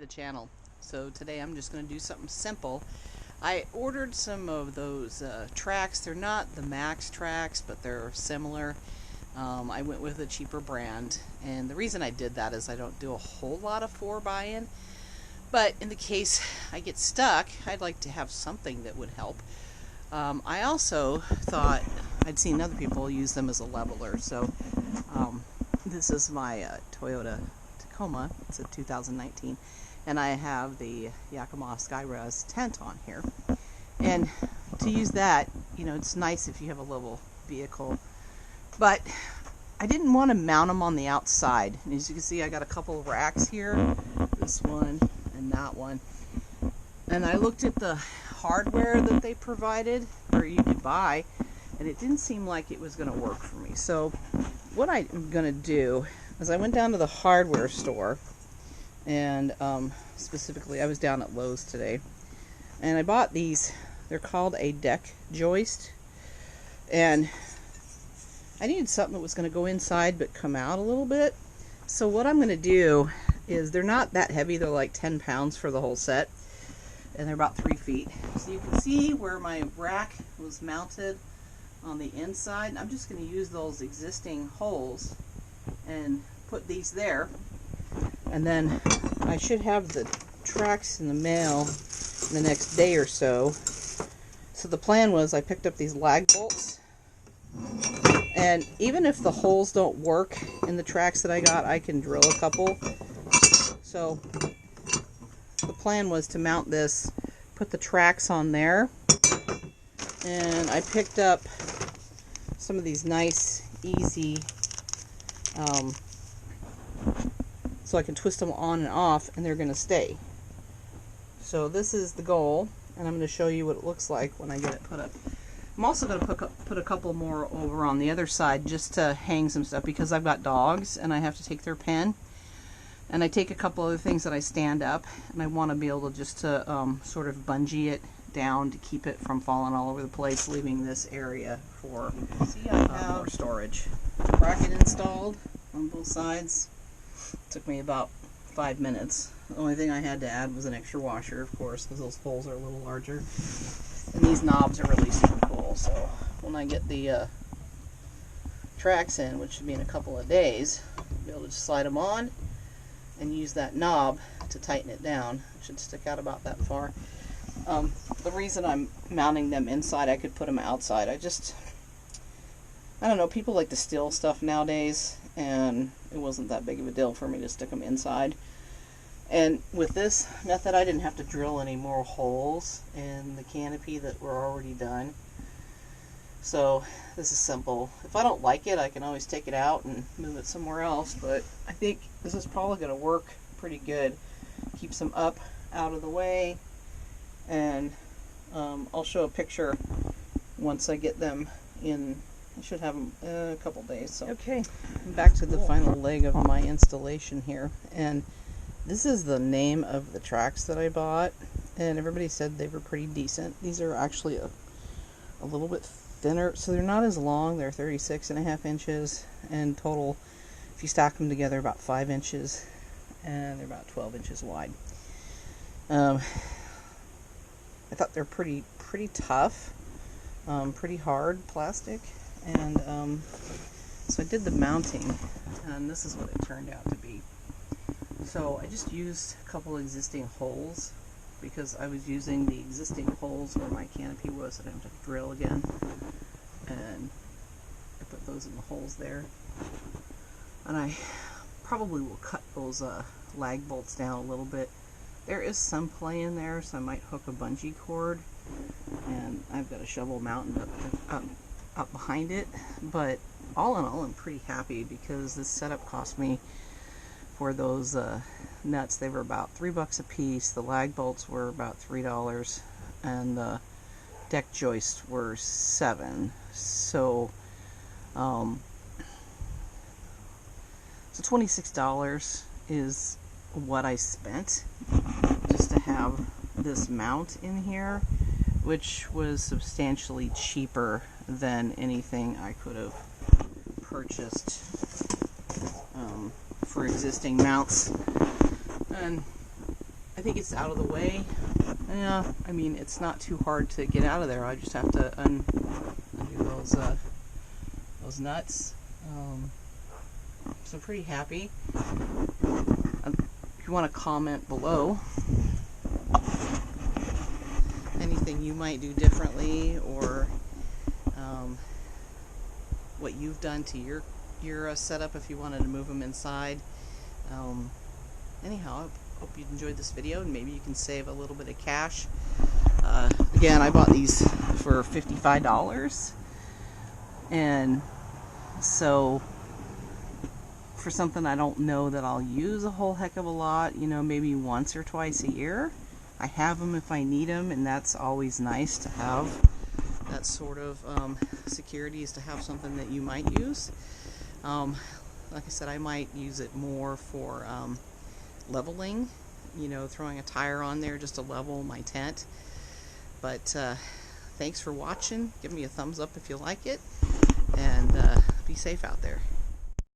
the channel. So today I'm just going to do something simple. I ordered some of those Trax. They're not the Max Trax, but they're similar. I went with a cheaper brand, and the reason I did that is I don't do a whole lot of 4x-in, but in the case I get stuck, I'd like to have something that would help. I also thought I'd seen other people use them as a leveler, so this is my Toyota Tacoma. It's a 2019, and I have the Yakima Skyrise tent on here. And to use that, you know, it's nice if you have a level vehicle, but I didn't want to mount them on the outside. And as you can see, I got a couple of racks here, this one and that one. And I looked at the hardware that they provided, or you could buy, and it didn't seem like it was going to work for me. So what I'm going to do is I went down to the hardware store, and specifically I was down at Lowe's today, and I bought these. They're called a deck joist, and I needed something that was going to go inside but come out a little bit. So what I'm going to do is, they're not that heavy, they're like 10 pounds for the whole set, and they're about 3 feet. So you can see where my rack was mounted on the inside, and I'm just going to use those existing holes and put these there, and then I should have the Trax in the mail in the next day or so. So the plan was, I picked up these lag bolts, and even if the holes don't work in the Trax that I got, I can drill a couple. So the plan was to mount this, put the Trax on there, and I picked up some of these nice, easy, so I can twist them on and off, and they're going to stay. So this is the goal, and I'm going to show you what it looks like when I get it put up. I'm also going to put a couple more over on the other side just to hang some stuff, because I've got dogs and I have to take their pen. And I take a couple other things that I stand up, and I want to be able to just to sort of bungee it down to keep it from falling all over the place, leaving this area for more storage. Bracket installed on both sides. Took me about 5 minutes. The only thing I had to add was an extra washer, of course, because those holes are a little larger. And these knobs are really super cool, so when I get the Trax in, which should be in a couple of days, I'll be able to just slide them on and use that knob to tighten it down. It should stick out about that far. The reason I'm mounting them inside, I could put them outside. I don't know, people like to steal stuff nowadays, and it wasn't that big of a deal for me to stick them inside. And with this method, I didn't have to drill any more holes in the canopy that were already done. So this is simple. If I don't like it, I can always take it out and move it somewhere else, but I think this is probably going to work pretty good. Keeps them up, out of the way, and I'll show a picture once I get them in. I should have them in a couple days. So okay, back to the final leg of my installation here, and this is the name of the Trax that I bought, and everybody said they were pretty decent. These are actually a little bit thinner, so they're not as long. They're 36.5 inches, and total, if you stack them together, about 5 inches, and they're about 12 inches wide. I thought they're pretty tough, pretty hard plastic, and so I did the mounting, and this is what it turned out to be. So I just used a couple existing holes, because I was using the existing holes where my canopy was. I didn't have to drill again, and I put those in the holes there. And I probably will cut those lag bolts down a little bit. There is some play in there, so I might hook a bungee cord, and I've got a shovel mounted up behind it. But all in all, I'm pretty happy, because this setup cost me, for those nuts, they were about $3 a piece. The lag bolts were about $3, and the deck joists were $7. So $26 is what I spent just to have this mount in here, which was substantially cheaper than anything I could have purchased for existing mounts. And think it's out of the way. Yeah, I mean, it's not too hard to get out of there. I just have to undo those nuts. So I'm pretty happy. If you want to comment below anything you might do differently, or what you've done to your setup if you wanted to move them inside. Anyhow, I hope you enjoyed this video, and maybe you can save a little bit of cash. Again, I bought these for $55, and so for something I don't know that I'll use a whole heck of a lot, you know, maybe once or twice a year. I have them if I need them, and that's always nice to have. That sort of security is to have something that you might use. Like I said, I might use it more for leveling, you know, throwing a tire on there just to level my tent. But thanks for watching. Give me a thumbs up if you like it, and be safe out there.